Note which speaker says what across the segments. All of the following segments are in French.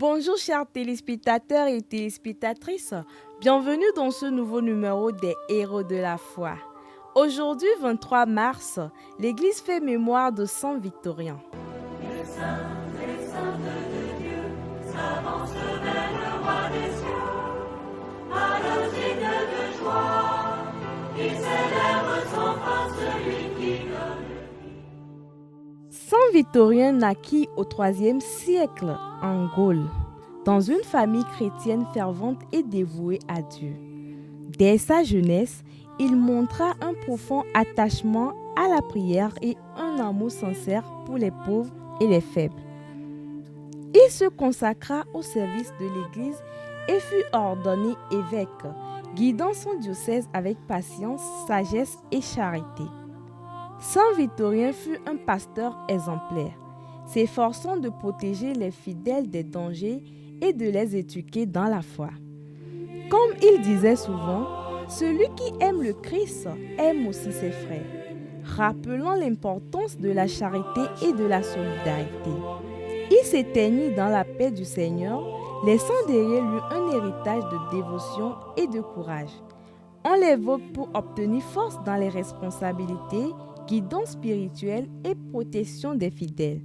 Speaker 1: Bonjour chers téléspectateurs et téléspectatrices, bienvenue dans ce nouveau numéro des Héros de la foi. Aujourd'hui, 23 mars, l'Église fait mémoire de Saint Victorien.
Speaker 2: Les saints de Dieu s'avancent vers le roi des cieux, à l'osigne de joie, qui célèbre sans fin celui qui donne.
Speaker 1: Saint Victorien naquit au IIIe siècle en Gaule, dans une famille chrétienne fervente et dévouée à Dieu. Dès sa jeunesse, il montra un profond attachement à la prière et un amour sincère pour les pauvres et les faibles. Il se consacra au service de l'Église et fut ordonné évêque, guidant son diocèse avec patience, sagesse et charité. Saint Victorien fut un pasteur exemplaire, s'efforçant de protéger les fidèles des dangers et de les éduquer dans la foi. Comme il disait souvent, celui qui aime le Christ aime aussi ses frères, rappelant l'importance de la charité et de la solidarité. Il s'éteignit dans la paix du Seigneur, laissant derrière lui un héritage de dévotion et de courage. On l'évoque pour obtenir force dans les responsabilités, guidance spirituelle et protection des fidèles.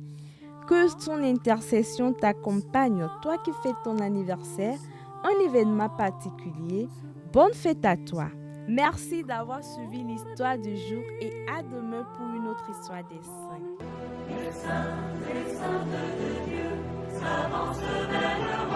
Speaker 1: Que son intercession t'accompagne, toi qui fêtes ton anniversaire, un événement particulier. Bonne fête à toi. Merci d'avoir suivi l'histoire du jour et à demain pour une autre histoire des saints.
Speaker 2: Les saints de Dieu s'avancent vers le roi.